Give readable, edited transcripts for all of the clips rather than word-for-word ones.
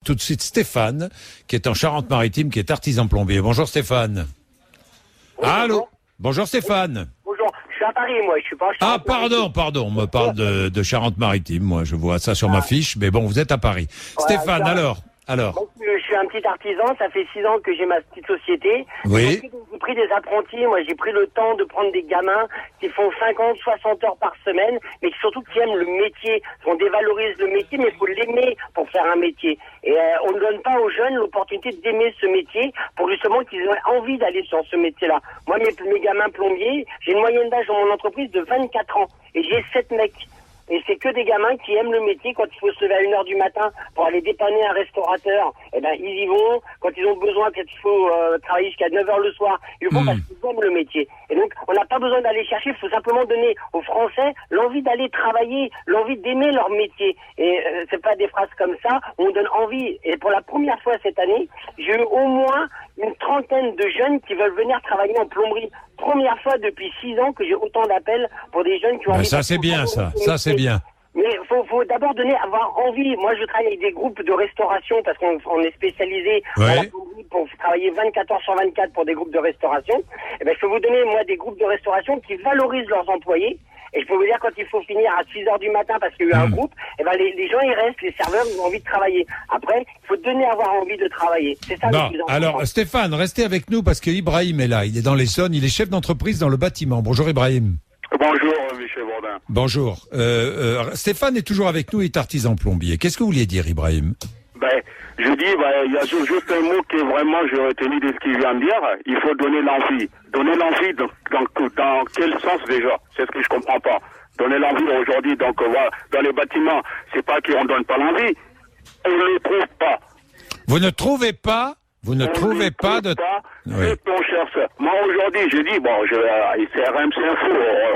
tout de suite Stéphane, qui est en Charente-Maritime, qui est artisan plombier. Bonjour Stéphane. Oui, Allô. Bonjour Stéphane. Bonjour, je suis à Paris, moi, je suis pas en Ah, Charente-Maritime. pardon, on me parle de Charente-Maritime, moi, je vois ça sur ma fiche, mais bon, vous êtes à Paris. Stéphane, ça- alors. Donc, je suis un petit artisan, ça fait 6 ans que j'ai ma petite société. Oui. J'ai pris des apprentis, moi j'ai pris le temps de prendre des gamins qui font 50, 60 heures par semaine, mais surtout qui aiment le métier. On dévalorise le métier, mais il faut l'aimer pour faire un métier. Et on ne donne pas aux jeunes l'opportunité d'aimer ce métier pour justement qu'ils aient envie d'aller sur ce métier-là. Moi, mes gamins plombiers, j'ai une moyenne d'âge dans mon entreprise de 24 ans et j'ai 7 mecs. Et c'est que des gamins qui aiment le métier. Quand il faut se lever à 1h du matin pour aller dépanner un restaurateur, eh ben ils y vont. Quand ils ont besoin, quand il faut travailler jusqu'à 9h le soir, ils le font parce qu'ils aiment le métier. Et donc, on n'a pas besoin d'aller chercher, il faut simplement donner aux Français l'envie d'aller travailler, l'envie d'aimer leur métier. Et c'est pas des phrases comme ça, on donne envie. Et pour la première fois cette année, j'ai eu au moins une trentaine de jeunes qui veulent venir travailler en plomberie. Première fois depuis 6 ans que j'ai autant d'appels pour des jeunes qui ont envie. Ça c'est bien, ça c'est bien. Mais faut d'abord avoir envie. Moi, je travaille avec des groupes de restauration parce qu'on est spécialisé dans la plomberie pour travailler 24 heures sur 24 pour des groupes de restauration. Et ben, je peux vous donner, moi, des groupes de restauration qui valorisent leurs employés. Et je peux vous dire, quand il faut finir à 6 heures du matin parce qu'il y a eu un groupe, et ben, les gens, ils restent, les serveurs, ils ont envie de travailler. Après, il faut avoir envie de travailler. C'est ça le plus important. Alors, Stéphane, restez avec nous parce que Ibrahim est là. Il est dans l'Essonne, il est chef d'entreprise dans le bâtiment. Bonjour Ibrahim. Bonjour, Michel Bourdin. Bonjour. Stéphane est toujours avec nous, il est artisan plombier. Qu'est-ce que vous vouliez dire, Ibrahim? Je dis, il y a juste un mot que vraiment j'ai retenu de ce qu'il vient de dire. Il faut donner l'envie. Donner l'envie dans quel sens déjà? C'est ce que je comprends pas. Donner l'envie aujourd'hui, donc voilà, dans les bâtiments, c'est pas qu'on donne pas l'envie, on ne le trouve pas. Vous ne trouvez pas? Vous ne trouvez pas de... Oui. On cherche. Moi aujourd'hui, je dis, c'est RMC Info,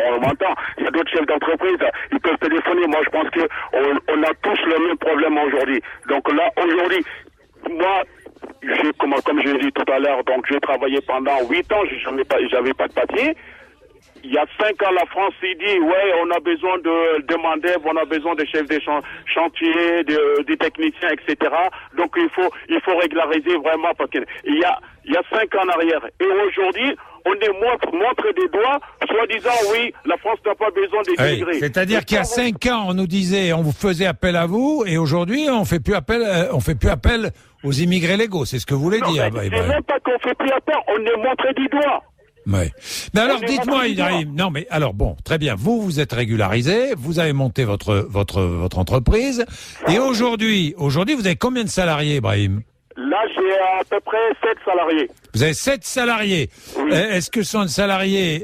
on m'entend. Il y a d'autres chefs d'entreprise, ils peuvent téléphoner. Moi, je pense que on a tous le même problème aujourd'hui. Donc là, aujourd'hui, moi, comme je l'ai dit tout à l'heure, donc j'ai travaillé pendant 8 ans, j'avais pas de papier. Il y a 5 ans, la France s'est dit, on a besoin de main-d'œuvre, on a besoin de chefs de chantier, des techniciens, etc. Donc il faut régulariser vraiment parce qu'il y a 5 ans en arrière. Et aujourd'hui, on est montre des doigts, soi-disant, oui, la France n'a pas besoin d'immigrés. Oui, c'est-à-dire qu'il y a 5 ans, on nous disait, on vous faisait appel à vous, et aujourd'hui, on fait plus appel aux immigrés légaux. C'est ce que vous voulez dire. C'est même pas qu'on fait plus appel, on est montré du doigt. Ouais. Mais alors, dites-moi, Ibrahim. Non, mais alors bon, très bien. Vous êtes régularisé, vous avez monté votre entreprise, et aujourd'hui, vous avez combien de salariés, Ibrahim? Là, j'ai à peu près 7 salariés. Vous avez 7 salariés. Oui. Est-ce que ce sont des salariés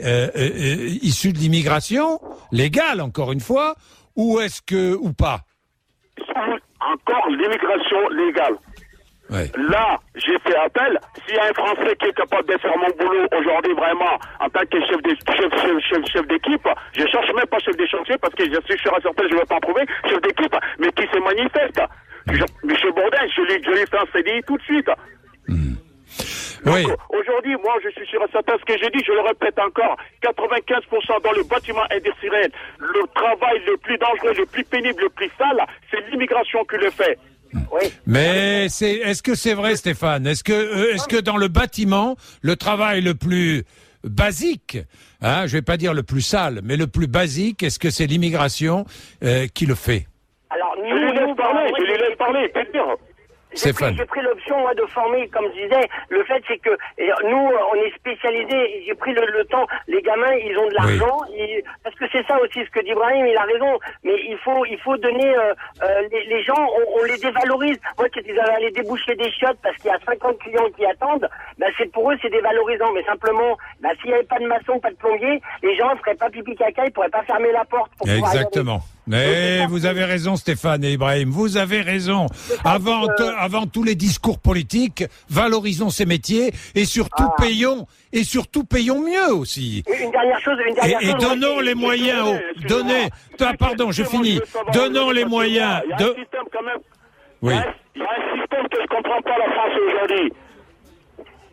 issus de l'immigration légale, encore une fois, ou pas? Encore l'immigration légale. Ouais. Là, j'ai fait appel. S'il y a un Français qui est capable de faire mon boulot aujourd'hui vraiment en tant que chef d'équipe, je cherche même pas chef de chantier parce que je suis sûr à certain je ne vais pas en trouver chef d'équipe, mais qui se manifeste. Michel Bourdin, je lui fais un CDI tout de suite. Donc, oui. Aujourd'hui, moi, je suis sûr à certain ce que j'ai dit, je le répète encore, 95% dans le bâtiment industriel, le travail le plus dangereux, le plus pénible, le plus sale, c'est l'immigration qui le fait. Oui. Mais est-ce que c'est vrai, Stéphane? Est-ce que dans le bâtiment, le travail le plus basique, je vais pas dire le plus sale, mais le plus basique, est-ce que c'est l'immigration qui le fait? Alors, Je lui laisse parler, bien sûr. J'ai pris l'option, moi, de former, comme je disais. Le fait, c'est que nous, on est spécialisés. J'ai pris le temps. Les gamins, ils ont de l'argent. Parce que c'est ça aussi, ce que dit Ibrahim, il a raison. Mais il faut donner... les gens, on les dévalorise. Moi, quand ils allaient aller déboucher des chiottes parce qu'il y a 50 clients qui attendent, pour eux, c'est dévalorisant. Mais simplement, s'il n'y avait pas de maçon, pas de plombier, les gens ne feraient pas pipi caca, ils ne pourraient pas fermer la porte. Exactement. Mais vous avez raison, Stéphane et Ibrahim. Vous avez raison. Avant tous les discours politiques, valorisons ces métiers et surtout payons mieux aussi. Une dernière chose. Et donnons les moyens pardon, je finis. Donnons les moyens Il y a un système quand même. Oui. Il y a un système que je comprends pas la France aujourd'hui.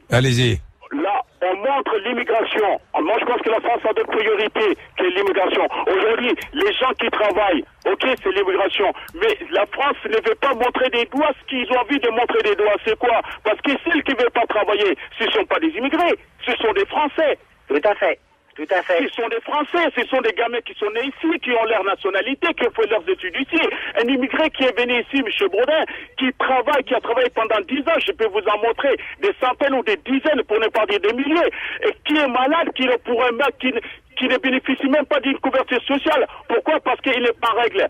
Allez-y. Là, on montre l'immigration en Moi, je pense que la France a d'autres priorités que l'immigration. Aujourd'hui, les gens qui travaillent, ok, c'est l'immigration. Mais la France ne veut pas montrer des doigts ce qu'ils ont envie de montrer des doigts. C'est quoi? Parce que ceux qui ne veulent pas travailler, ce ne sont pas des immigrés, ce sont des Français. Tout à fait. Tout à fait. Ce sont des Français, ce sont des gamins qui sont nés ici, qui ont leur nationalité, qui ont fait leurs études ici. Un immigré qui est venu ici, M. Brodin, qui a travaillé pendant 10 ans, je peux vous en montrer des centaines ou des dizaines, pour ne pas dire des milliers, et qui est malade, qui ne bénéficie même pas d'une couverture sociale. Pourquoi? Parce qu'il n'est pas règle.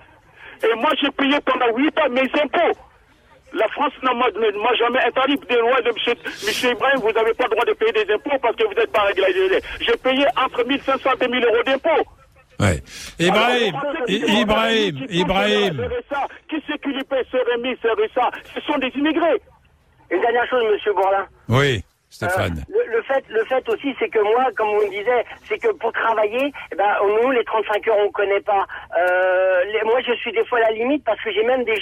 Et moi, j'ai payé pendant 8 ans mes impôts. La France ne m'a jamais interdit des lois de M. Ibrahim, vous n'avez pas le droit de payer des impôts parce que vous n'êtes pas régularisé. J'ai payé entre 1 500 et 1 000 euros d'impôts. Ouais. Ibrahim. Qui c'est qui lui paye ce remis, ce RSA? Ce sont des immigrés. Une dernière chose, M. Bourlin. Oui, Stéphane. Le fait aussi, c'est que moi, comme on me disait, c'est que pour travailler, nous, les 35 heures, on connaît pas. Moi, je suis des fois à la limite parce que j'ai même des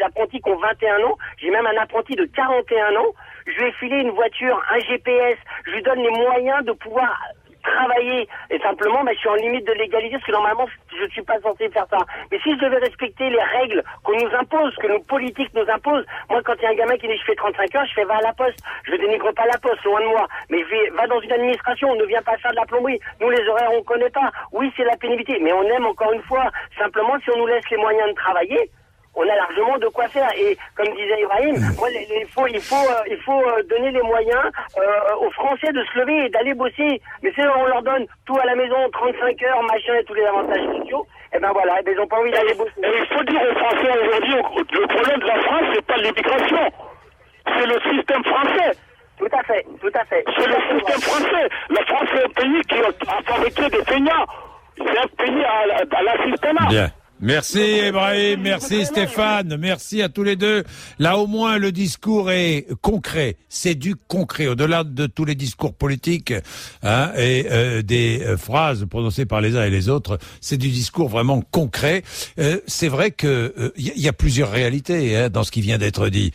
apprentis qui ont 21 ans. J'ai même un apprenti de 41 ans. Je lui ai filé une voiture, un GPS. Je lui donne les moyens de pouvoir travailler. Et simplement, je suis en limite de légalité parce que normalement, je ne suis pas censé faire ça. Mais si je devais respecter les règles qu'on nous impose, que nos politiques nous imposent, moi, quand il y a un gamin qui dit je fais 35 heures, je fais va à la poste. Je ne dénigre pas la poste, loin de moi. Mais va dans une administration, on ne vient pas faire de la plomberie. Nous, les horaires, on ne connaît pas. Oui, c'est la pénibilité. Mais on aime encore une fois. Simplement, si on nous laisse les moyens de travailler, on a largement de quoi faire. Et comme disait Ibrahim, il faut donner les moyens aux Français de se lever et d'aller bosser. Mais si on leur donne tout à la maison, 35 heures, machin et tous les avantages sociaux, ils n'ont pas envie d'aller bosser. Et il faut dire aux Français aujourd'hui, le problème de la France, c'est pas l'immigration, c'est le système français. Tout à fait. C'est le système français. La France est un pays qui a fabriqué des feignants. C'est un pays à l'assistanat. Bien. Merci Ibrahim, merci Stéphane, merci à tous les deux. Là au moins le discours est concret, c'est du concret, au-delà de tous les discours politiques et des phrases prononcées par les uns et les autres, c'est du discours vraiment concret. C'est vrai que y a plusieurs réalités dans ce qui vient d'être dit.